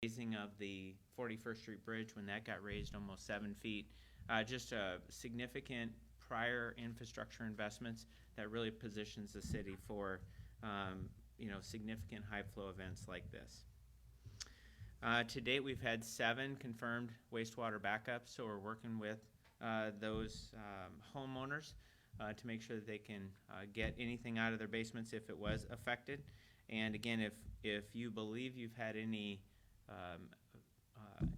raising of the 41st Street Bridge when that got raised almost 7 feet. Just a significant prior infrastructure investments that really positions the city for significant high flow events like this. To date, we've had 7 confirmed wastewater backups, so we're working with those homeowners to make sure that they can get anything out of their basements if it was affected. And again, if you believe you've had any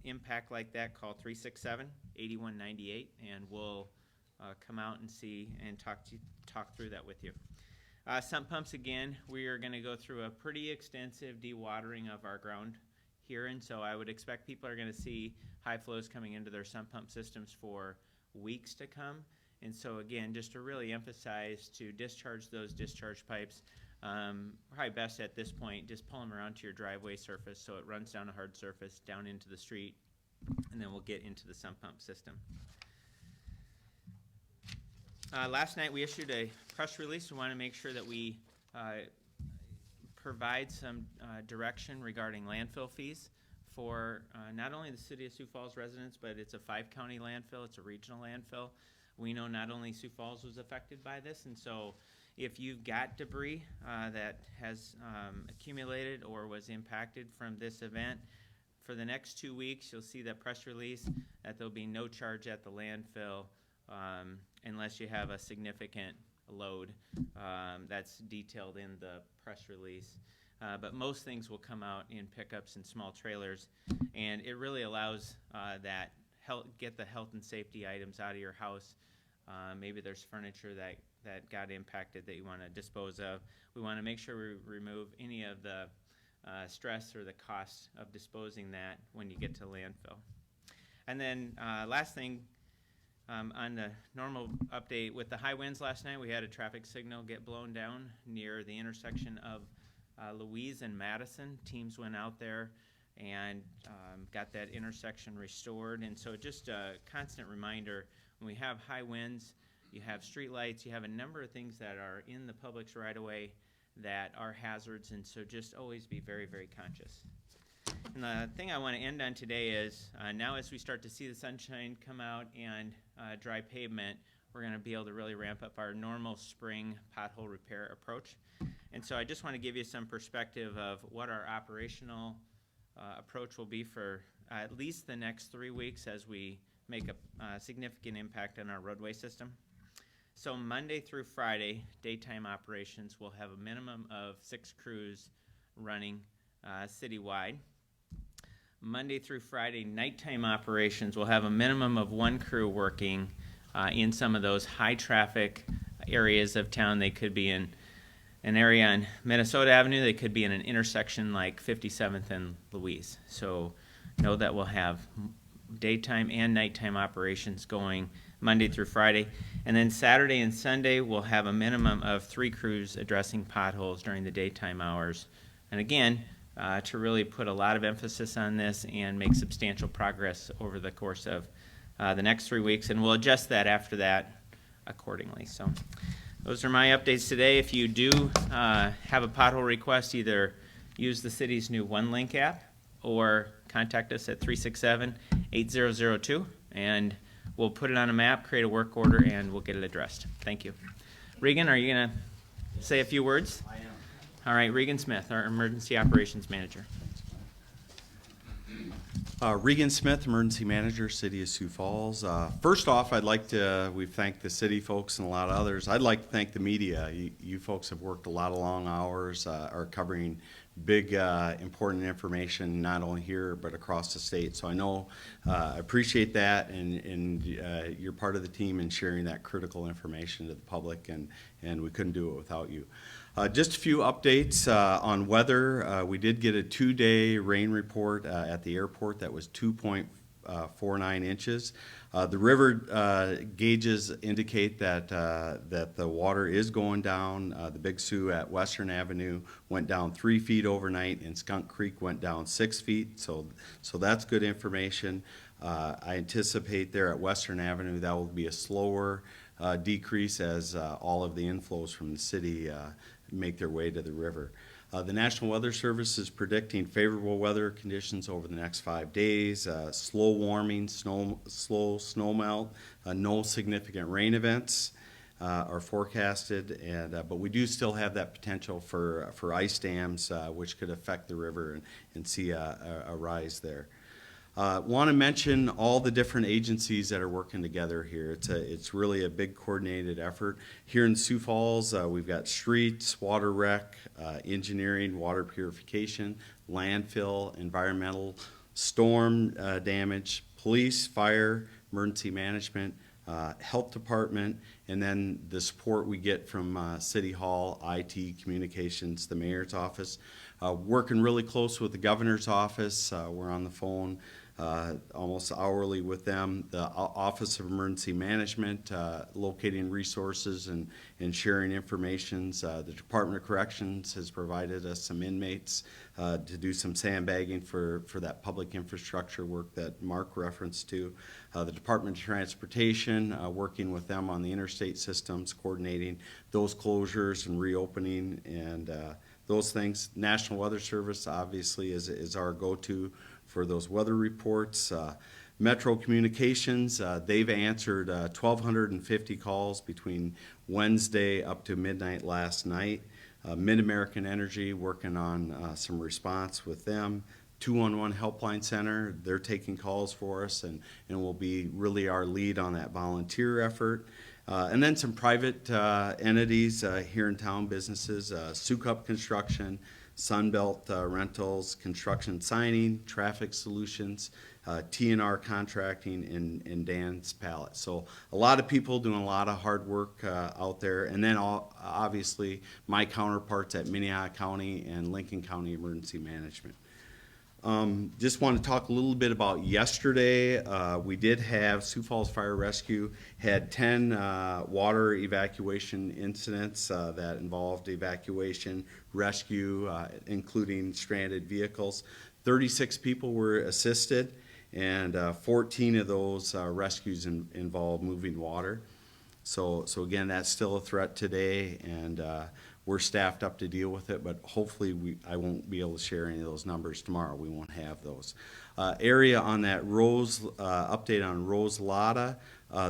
impact like that, call 367-8198, and we'll come out and see and talk through that with you. Sump pumps, again, we are going to go through a pretty extensive dewatering of our ground here, and so I would expect people are going to see high flows coming into their sump pump systems for weeks to come. And so again, just to really emphasize to discharge those discharge pipes, probably best at this point, just pull them around to your driveway surface so it runs down a hard surface, down into the street, and then we'll get into the sump pump system. Last night we issued a press release. We want to make sure that we provide some direction regarding landfill fees for not only the city of Sioux Falls residents, but it's a 5-county landfill, it's a regional landfill. We know not only Sioux Falls was affected by this, and so if you've got debris that has accumulated or was impacted from this event, for the next 2 weeks, you'll see that press release that there'll be no charge at the landfill unless you have a significant load that's detailed in the press release. But most things will come out in pickups and small trailers, and it really allows get the health and safety items out of your house. Maybe there's furniture that got impacted that you want to dispose of. We want to make sure we remove any of the stress or the cost of disposing that when you get to landfill. And then last thing, on the normal update, with the high winds last night, we had a traffic signal get blown down near the intersection of Louise and Madison. Teams went out there and got that intersection restored. And so just a constant reminder, when we have high winds, you have street lights, you have a number of things that are in the public's right-of-way that are hazards, and so just always be very, very conscious. And the thing I want to end on today is now as we start to see the sunshine come out and dry pavement, we're going to be able to really ramp up our normal spring pothole repair approach. And so I just want to give you some perspective of what our operational approach will be for at least the next 3 weeks as we make a significant impact on our roadway system. So Monday through Friday, daytime operations will have a minimum of 6 crews running citywide. Monday through Friday, nighttime operations will have a minimum of 1 crew working in some of those high traffic areas of town. They could be in an area on Minnesota Avenue, they could be in an intersection like 57th and Louise. So know that we'll have daytime and nighttime operations going Monday through Friday. And then Saturday and Sunday, we'll have a minimum of 3 crews addressing potholes during the daytime hours. And again, to really put a lot of emphasis on this and make substantial progress over the course of the next 3 weeks. And we'll adjust that after that accordingly. So those are my updates today. If you do have a pothole request, either use the city's new OneLink app or contact us at 367-8002, and we'll put it on a map, create a work order, and we'll get it addressed. Thank you. Regan, are you going to say a few words? I am. All right, Regan Smith, our Emergency Operations Manager. Regan Smith, Emergency Manager, City of Sioux Falls. First off, I'd like to, we've thanked the city folks and a lot of others. I'd like to thank the media. You folks have worked a lot of long hours, are covering big, important information, not only here, but across the state. So I know, I appreciate that, and you're part of the team in sharing that critical information to the public, and we couldn't do it without you. Just a few updates on weather. We did get a 2-day rain report at the airport that was 2.49 inches. The river gauges indicate that the water is going down. The Big Sioux at Western Avenue went down 3 feet overnight, and Skunk Creek went down 6 feet. So that's good information. I anticipate there at Western Avenue that will be a slower decrease as all of the inflows from the city make their way to the river. The National Weather Service is predicting favorable weather conditions over the next 5 days, slow warming, slow snowmelt, no significant rain events are forecasted, but we do still have that potential for ice dams, which could affect the river and see a rise there. Want to mention all the different agencies that are working together here. It's really a big coordinated effort. Here in Sioux Falls, we've got streets, water rec, engineering, water purification, landfill, environmental, storm damage, police, fire, emergency management, health department, and then the support we get from City Hall, IT, communications, the mayor's office. Working really close with the governor's office. We're on the phone almost hourly with them. The Office of Emergency Management, locating resources and sharing information. The Department of Corrections has provided us some inmates to do some sandbagging for that public infrastructure work that Mark referenced to. The Department of Transportation, working with them on the interstate systems, coordinating those closures and reopening and those things. National Weather Service obviously is our go-to for those weather reports. Metro Communications, they've answered 1,250 calls between Wednesday up to midnight last night. Mid-American Energy, working on some response with them. 211 Helpline Center, they're taking calls for us and will be really our lead on that volunteer effort. And then some private entities here in town, businesses, Sioux Cup Construction, Sunbelt Rentals, Construction Signing, Traffic Solutions, TNR Contracting, and Dan's Pallet. So a lot of people doing a lot of hard work out there. And then obviously my counterparts at Minnehaha County and Lincoln County Emergency Management. Just want to talk a little bit about yesterday. We did have Sioux Falls Fire Rescue had 10 water evacuation incidents that involved evacuation, rescue, including stranded vehicles. 36 people were assisted, and 14 of those rescues involved moving water. So again, that's still a threat today, and we're staffed up to deal with it, but hopefully I won't be able to share any of those numbers tomorrow. We won't have those. Area on that update on Rose Lotta,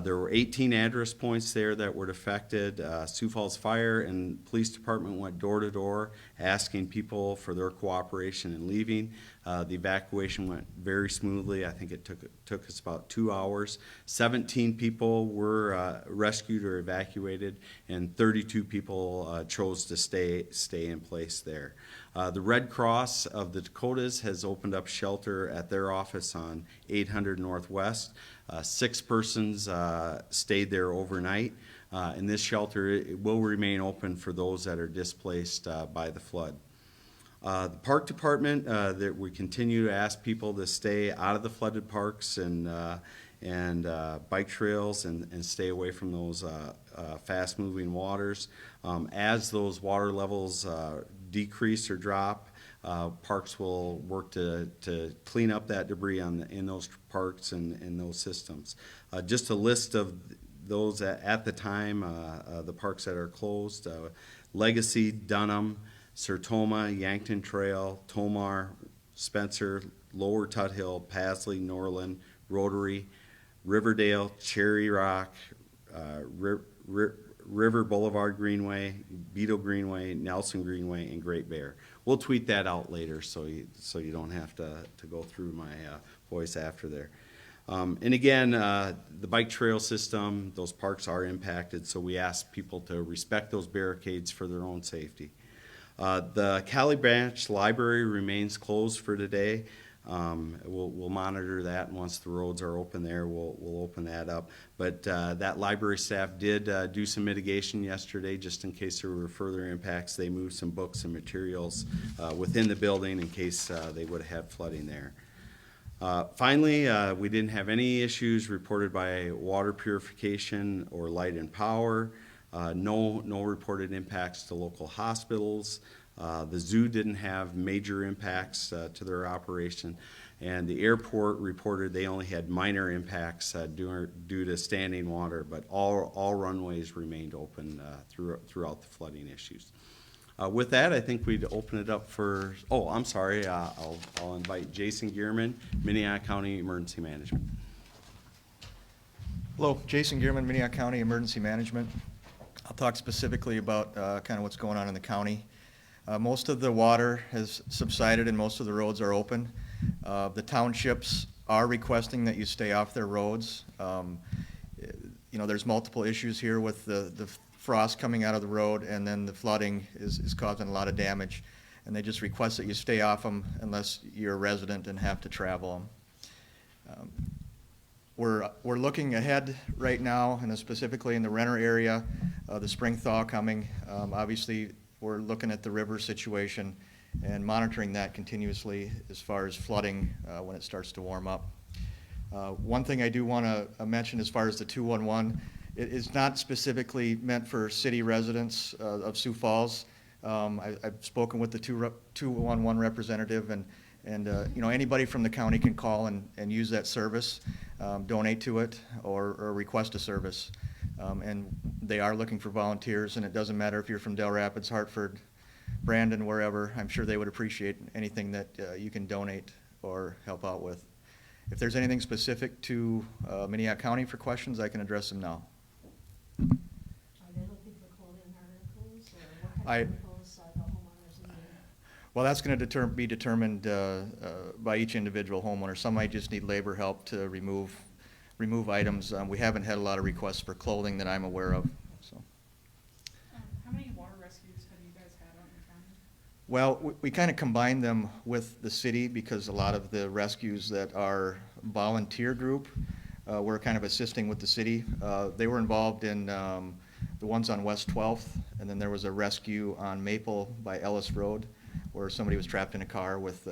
there were 18 address points there that were affected. Sioux Falls Fire and Police Department went door to door asking people for their cooperation in leaving. The evacuation went very smoothly. I think it took us about 2 hours. 17 people were rescued or evacuated, and 32 people chose to stay in place there. The Red Cross of the Dakotas has opened up shelter at their office on 800 Northwest. 6 persons stayed there overnight. And this shelter it will remain open for those that are displaced by the flood. The park department, that we continue to ask people to stay out of the flooded parks and bike trails and stay away from those fast-moving waters. As those water levels decrease or drop, parks will work to clean up that debris in those parks and those systems. Just a list of those at the time, the parks that are closed: Legacy, Dunham, Sertoma, Yankton Trail, Tomar, Spencer, Lower Tuthill, Pasley, Norland, Rotary, Riverdale, Cherry Rock, River Boulevard Greenway, Beetle Greenway, Nelson Greenway, and Great Bear. We'll tweet that out later so you don't have to go through my voice after there. And again, the bike trail system, those parks are impacted, so we ask people to respect those barricades for their own safety. The Cali Branch Library remains closed for today. We'll monitor that, and once the roads are open there, we'll open that up. But that library staff did do some mitigation yesterday, just in case there were further impacts. They moved some books and materials within the building in case they would have had flooding there. Finally, we didn't have any issues reported by water purification or light and power. No reported impacts to local hospitals. The zoo didn't have major impacts to their operation, and the airport reported they only had minor impacts due to standing water, but all runways remained open throughout the flooding issues. With that, I think we'd open it up for, oh, I'm sorry, I'll invite Jason Gearman, Minnehaha County Emergency Management. Hello, Jason Gearman, Minnehaha County Emergency Management. I'll talk specifically about kind of what's going on in the county. Most of the water has subsided and most of the roads are open. The townships are requesting that you stay off their roads. You know, there's multiple issues here with the frost coming out of the road, and then the flooding is causing a lot of damage. And they just request that you stay off them unless you're a resident and have to travel them. We're looking ahead right now, and specifically in the Renner area, the spring thaw coming. Obviously, we're looking at the river situation and monitoring that continuously as far as flooding when it starts to warm up. One thing I do want to mention as far as the 211, it is not specifically meant for city residents of Sioux Falls. I've spoken with the 211 representative, and you know, anybody from the county can call and use that service, donate to it, or request a service. And they are looking for volunteers, and it doesn't matter if you're from Del Rapids, Hartford, Brandon, wherever. I'm sure they would appreciate anything that you can donate or help out with. If there's anything specific to Minnehaha County for questions, I can address them now. Are they looking for clothing articles, or what kind of articles the homeowners need? Well, that's going to be determined by each individual homeowner. Some might just need labor help to remove items. We haven't had a lot of requests for clothing that I'm aware of. So. How many water rescues have you guys had on your county? Well, we kind of combine them with the city because a lot of the rescues that are volunteer group, we're kind of assisting with the city. They were involved in the ones on West 12th, and then there was a rescue on Maple by Ellis Road where somebody was trapped in a car with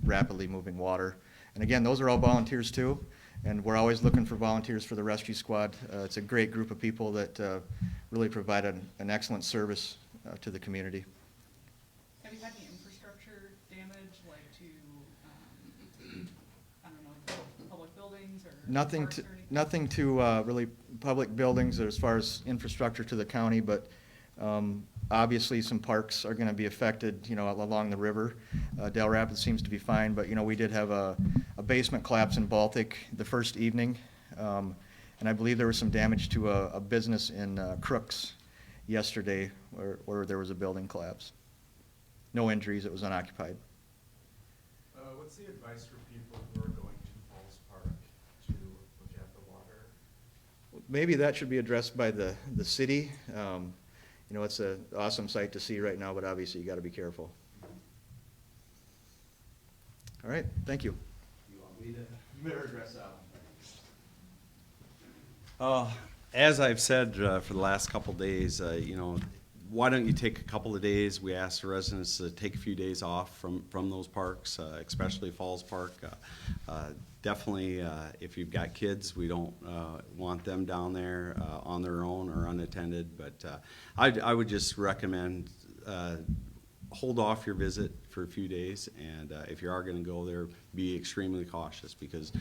rapidly moving water. And again, those are all volunteers too, and we're always looking for volunteers for the rescue squad. It's a great group of people that really provide an excellent service to the community. Have you had any infrastructure damage, like to, I don't know, public buildings or Nothing parks to, or anything? nothing to really public buildings or as far as infrastructure to the county, but obviously some parks are going to be affected, you know, along the river. Del Rapids seems to be fine, but, you know, we did have a basement collapse in Baltic the first evening, and I believe there was some damage to a business in Crooks yesterday where there was a building collapse. No injuries, it was unoccupied. What's the advice for people who are going to Falls Park to look at the water? Maybe that should be addressed by the city. You know, it's an awesome sight to see right now, but obviously you got to be careful. All right, thank you. You want me to better address that one? As I've said for the last couple days, you know, why don't you take a couple of days? We asked the residents to take a few days off from those parks, especially Falls Park. Definitely, if you've got kids, we don't want them down there on their own or unattended. But I would just recommend hold off your visit for a few days, and if you are going to go there, be extremely cautious because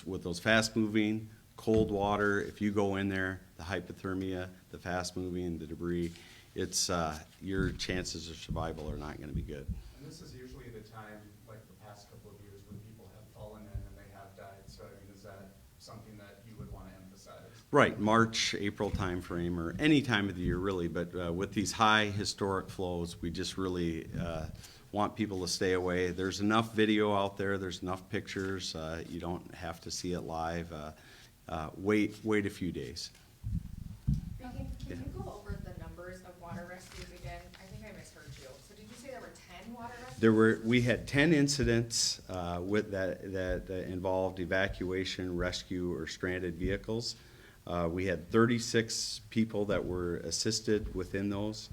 with those fast-moving, cold water, if you go in there, the hypothermia, the fast-moving, the debris, it's your chances of survival are not going to be good. And this is usually the time, like the past couple of years, when people have fallen in and they have died. So, I mean, is that something that you would want to emphasize? Right, March, April timeframe, or any time of the year really, but with these high historic flows, we just really want people to stay away. There's enough video out there, there's enough pictures, you don't have to see it live. Wait a few days. Can you go over the numbers of water rescues again? I think I misheard you. So did you say there were 10 water rescues? We had 10 incidents with that involved evacuation, rescue, or stranded vehicles. We had 36 people that were assisted within those,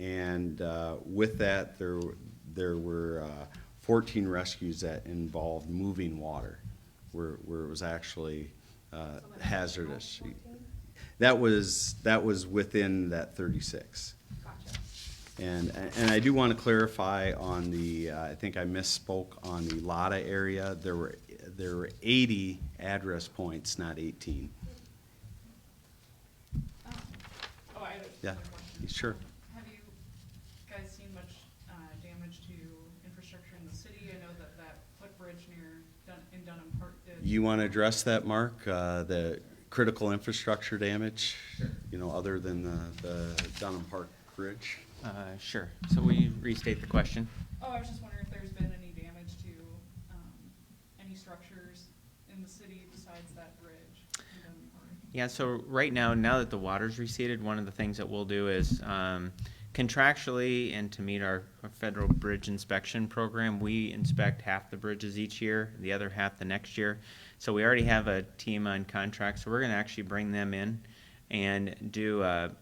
and with that, there were 14 rescues that involved moving water, where it was actually hazardous. 14? That was within that 36. Gotcha. And I do want to clarify on the I think I misspoke on the Lotta area. There were 80 address points, not 18. Oh, I have Yeah, a question. sure. Have you you want to address that, Mark? The critical infrastructure damage, other than the Dunham Park Bridge? Sure. So will you restate the question? Oh, I was just wondering if there's been any damage to, any structures in the city besides that bridge. Yeah, so right now that the water's receded, one of the things that we'll do is contractually and to meet our federal bridge inspection program, we inspect half the bridges each year, the other half the next year. So we already have a team on contract, so we're going to actually bring them in and do an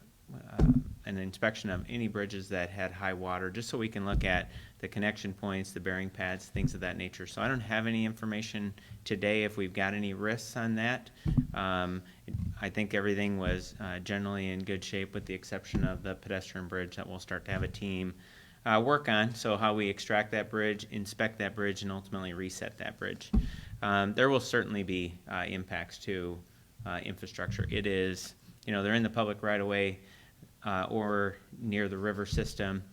inspection of any bridges that had high water, just so we can look at the connection points, the bearing pads, things of that nature. So I don't have any information today if we've got any risks on that. I think everything was generally in good shape with the exception of the pedestrian bridge that we'll start to have a team work on. So how we extract that bridge, inspect that bridge, and ultimately reset that bridge. There will certainly be impacts to infrastructure. It is, they're in the public right of way or near the river system.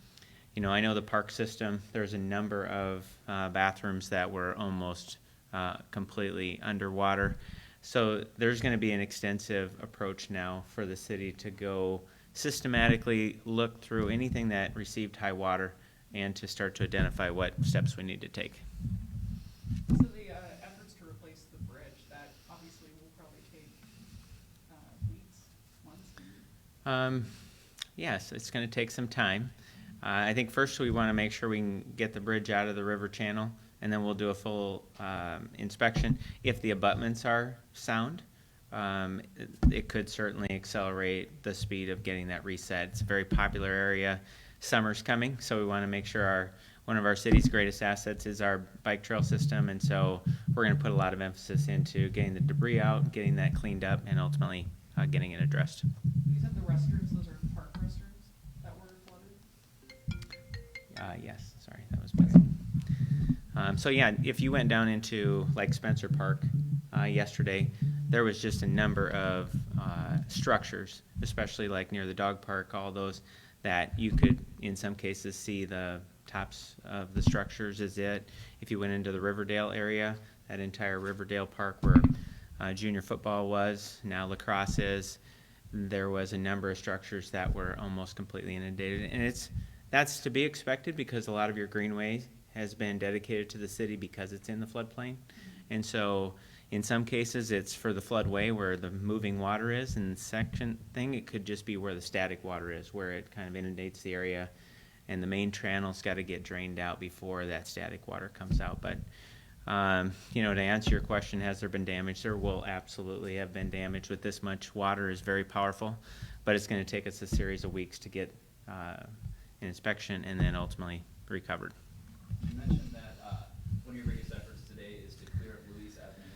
I know the park system, there's a number of bathrooms that were almost completely underwater. So there's going to be an extensive approach now for the city to go systematically look through anything that received high water and to start to identify what steps we need to take. So the efforts to replace the bridge, that obviously will probably take weeks, months? Yes, it's going to take some time. I think first we want to make sure we can get the bridge out of the river channel, and then we'll do a full inspection. If the abutments are sound, it could certainly accelerate the speed of getting that reset. It's a very popular area. Summer's coming, so we want to make sure one of our city's greatest assets is our bike trail system, and so we're going to put a lot of emphasis into getting the debris out, getting that cleaned up, and ultimately getting it addressed. You said the restrooms, those are park restrooms that were flooded? Yes, sorry, that was my so yeah, if you went down into like Spencer Park yesterday, there was just a number of structures, especially like near the dog park, all those that you could in some cases see the tops of the structures is it. If you went into the Riverdale area, that entire Riverdale Park where junior football was, now lacrosse is, there was a number of structures that were almost completely inundated. And that's to be expected because a lot of your greenway has been dedicated to the city because it's in the floodplain. And so in some cases it's for the floodway where the moving water is, and the second thing, it could just be where the static water is, where it kind of inundates the area, and the main channel's got to get drained out before that static water comes out. But to answer your question, has there been damage? There will absolutely have been damage. With this much water is very powerful, but it's going to take us a series of weeks to get an inspection and then ultimately recovered. You mentioned that one of your biggest efforts today is to clear up Louise Avenue.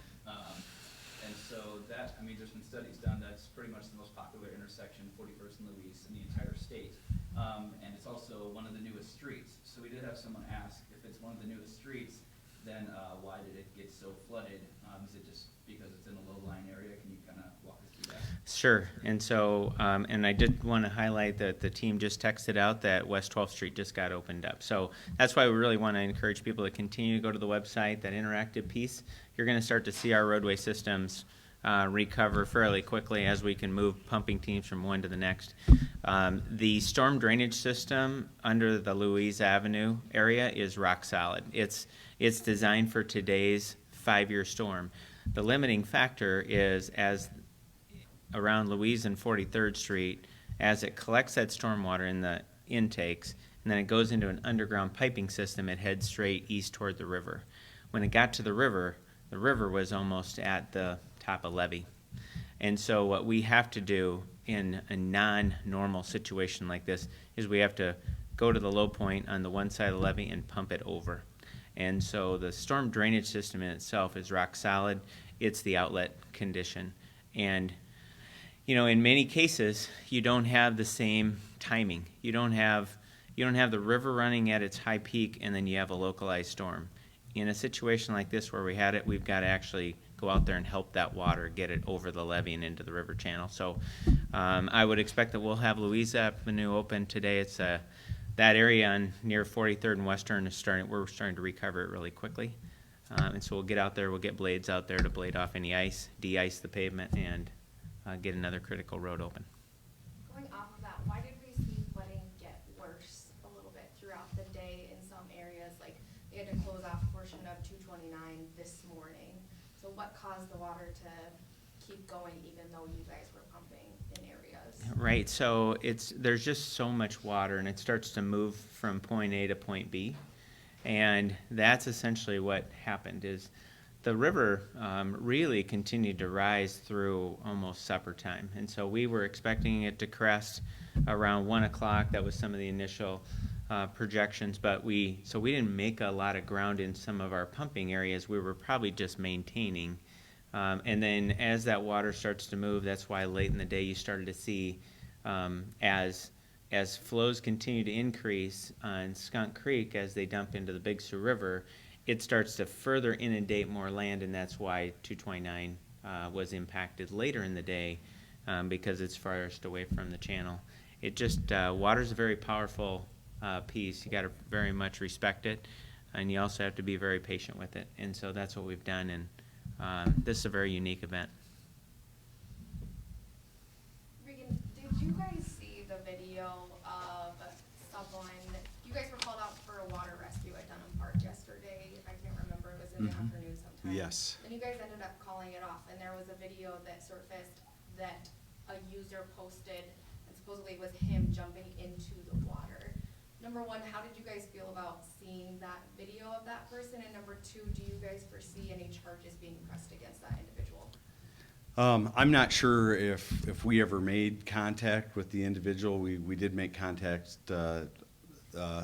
And so that, there's been studies done, that's pretty much the most popular intersection, 41st and Louise, in the entire state. And it's also one of the newest streets. So we did have someone ask, if it's one of the newest streets, then why did it get so flooded? Is it just because it's in a low-lying area? Can you kind of walk us through that? Sure. And so, and I did want to highlight that the team just texted out that West 12th Street just got opened up. So that's why we really want to encourage people to continue to go to the website, that interactive piece. You're going to start to see our roadway systems recover fairly quickly as we can move pumping teams from one to the next. The storm drainage system under the Louise Avenue area is rock solid. It's designed for today's 5-year storm. The limiting factor is as around Louise and 43rd Street, as it collects that stormwater in the intakes, and then it goes into an underground piping system, it heads straight east toward the river. When it got to the river was almost at the top of levee. And so what we have to do in a non-normal situation like this is we have to go to the low point on the one side of the levee and pump it over. And so the storm drainage system in itself is rock solid. It's the outlet condition. And in many cases, you don't have the same timing. You don't have the river running at its high peak and then you have a localized storm. In a situation like this where we had it, we've got to actually go out there and help that water get it over the levee and into the river channel. So I would expect that we'll have Louise Avenue open today. It's that area near 43rd and Western we're starting to recover it really quickly. And so we'll get out there, we'll get blades out there to blade off any ice, de-ice the pavement, and get another critical road open. Going off of that, why did we see flooding get worse a little bit throughout the day in some areas? Like, they had to close off a portion of 229 this morning. So what caused the water to keep going even though you guys were pumping in areas? Right, so there's just so much water, and it starts to move from point A to point B. And that's essentially what happened is the river really continued to rise through almost supper time. And so we were expecting it to crest around 1 o'clock. That was some of the initial projections, but so we didn't make a lot of ground in some of our pumping areas. We were probably just maintaining. And then as that water starts to move, that's why late in the day you started to see as flows continue to increase on Skunk Creek as they dump into the Big Sioux River, it starts to further inundate more land, and that's why 229 was impacted later in the day because it's farthest away from the channel. It just, water's a very powerful piece. You got to very much respect it, and you also have to be very patient with it. And so that's what we've done, and this is a very unique event. Regan, did you guys see the video of someone, you guys were called out for a water rescue at Dunham Park yesterday? I can't remember, it was in the afternoon sometime. Yes. And you guys ended up calling it off, and there was a video that surfaced that a user posted, and supposedly it was him jumping into the water. Number one, how did you guys feel about seeing that video of that person? And number two, do you guys foresee any charges being pressed against that individual? I'm not sure if we ever made contact with the individual. We did make contact,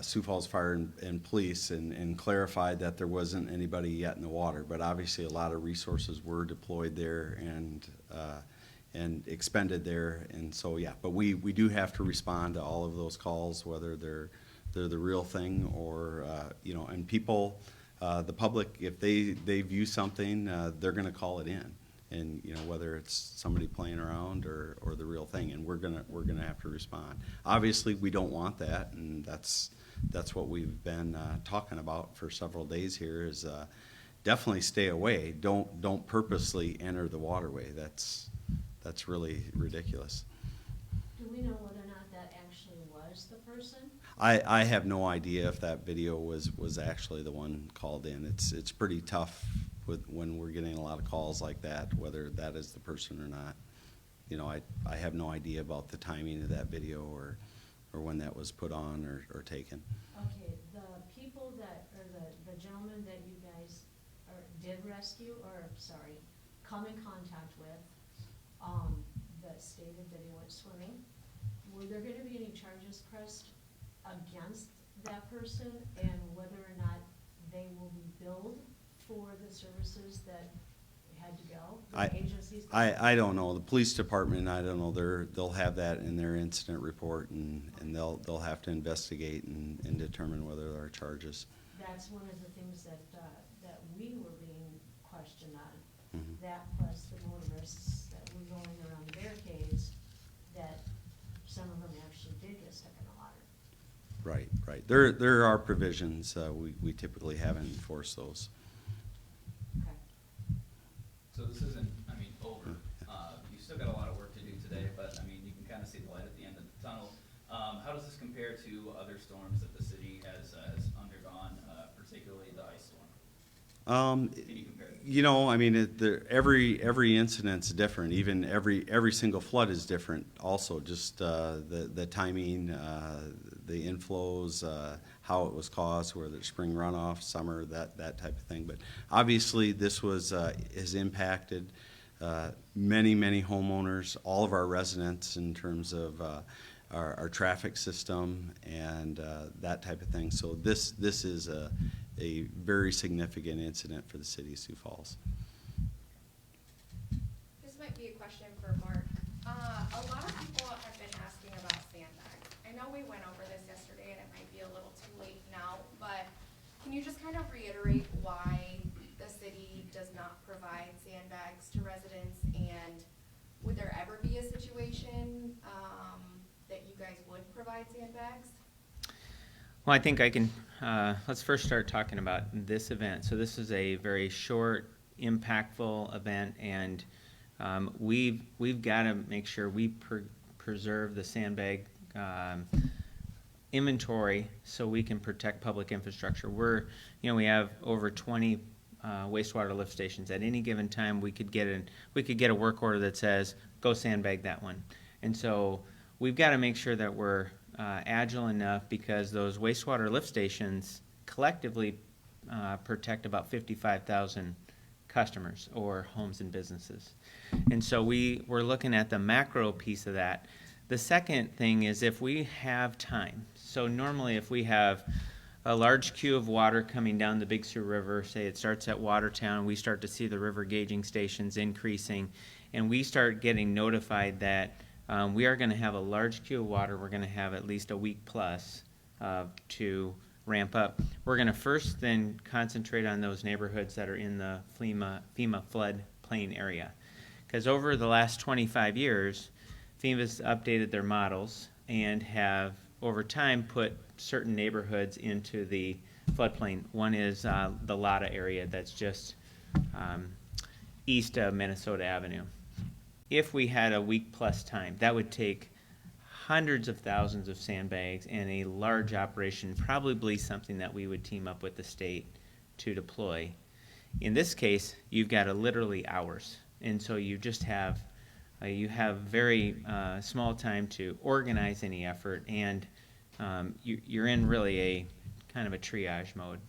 Sioux Falls Fire and Police, and clarified that there wasn't anybody yet in the water. But obviously a lot of resources were deployed there and expended there. And so, yeah, but we do have to respond to all of those calls, whether they're the real thing or, and people, the public, if they view something, they're going to call it in. And whether it's somebody playing around or the real thing, and we're gonna have to respond. Obviously, we don't want that, and that's what we've been talking about for several days here. Is definitely stay away. Don't purposely enter the waterway. That's really ridiculous. Do we know whether or not that actually was the person? I have no idea if that video was actually the one called in. It's pretty tough when we're getting a lot of calls like that, whether that is the person or not. I have no idea about the timing of that video or when that was put on or taken. Okay, the people that, or the gentleman that you guys did rescue, come in contact with, that stated that he went swimming, were there gonna be any charges pressed against that person, and whether or not they will be billed for the services that had to go? The agencies? I don't know. The police department, I don't know. They'll have that in their incident report, and they'll have to investigate and determine whether there are charges. That's one of the things that we were being questioned on. Mm-hmm. That plus the motorists that were going around the barricades, that some of them actually did get stuck in the water. Right. There are provisions. We typically haven't enforced those. So this isn't, over. You still got a lot of work to do today, but, you can kind of see the light at the end of the tunnel. How does this compare to other storms that the city has undergone, particularly the ice storm? Can you compare? Every incident's different. Even every single flood is different. Also, just the timing, the inflows, how it was caused, whether it's spring runoff, summer, that type of thing. But obviously, this has impacted many homeowners, all of our residents in terms of our traffic system and that type of thing. So this is a very significant incident for the city of Sioux Falls. This might be a question for Mark. A lot of people have been asking about sandbags. I know we went over this yesterday and it might be a little too late now, but can you just kind of reiterate why the city does not provide sandbags to residents, and would there ever be a situation that you guys would provide sandbags? Well, I think I can, let's first start talking about this event. So this is a very short, impactful event, and we've got to make sure we preserve the sandbag inventory so we can protect public infrastructure. We have over 20 wastewater lift stations. At any given time, we could get a work order that says, go sandbag that one. And so we've got to make sure that we're agile enough, because those wastewater lift stations collectively protect about 55,000 customers or homes and businesses. And so we're looking at the macro piece of that. The second thing is if we have time. So normally if we have a large queue of water coming down the Big Sioux River, say it starts at Watertown, we start to see the river gauging stations increasing, and we start getting notified that we are going to have a large queue of water. We're going to have at least a week plus to ramp up. We're going to first then concentrate on those neighborhoods that are in the FEMA flood plain area. Because over the last 25 years, FEMA's updated their models and have, over time, put certain neighborhoods into the floodplain. One is the Lotta area that's just east of Minnesota Avenue. If we had a week plus time, that would take hundreds of thousands of sandbags and a large operation, probably something that we would team up with the state to deploy. In this case, you've got literally hours, and so you just have very small time to organize any effort, and you're in really a kind of a triage mode.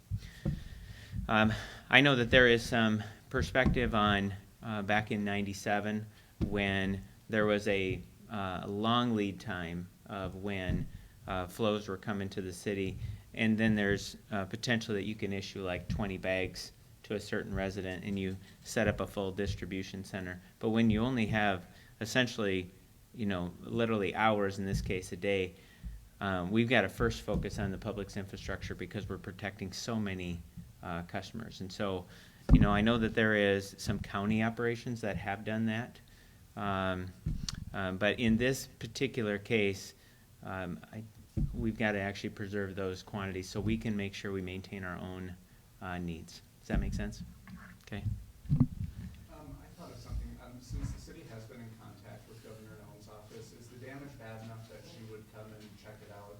I know that there is some perspective on back in '97 when there was a long lead time of when flows were coming to the city, and then there's potential that you can issue like 20 bags to a certain resident and you set up a full distribution center. But when you only have essentially, literally hours, in this case a day, we've got to first focus on the public's infrastructure because we're protecting so many customers. And so, I know that there is some county operations that have done that. But in this particular case, we've got to actually preserve those quantities so we can make sure we maintain our own needs. Does that make sense? Okay. I thought of something. Since the city has been in contact with Governor Allen's office, is the damage bad enough that she would come and check it out,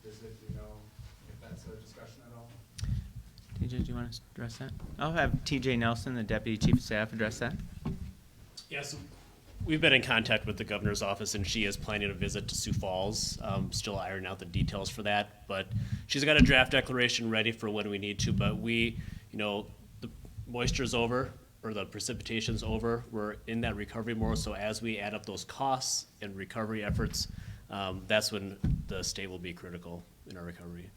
visit? Do you know if that's a discussion at all? TJ, do you want to address that? I'll have TJ Nelson, the Deputy Chief of Staff, address that. Yes, we've been in contact with the governor's office, and she is planning a visit to Sioux Falls. Still ironing out the details for that, but she's got a draft declaration ready for when we need to. But the moisture's over, or the precipitation's over. We're in that recovery mode. So as we add up those costs and recovery efforts, that's when the state will be critical in our recovery.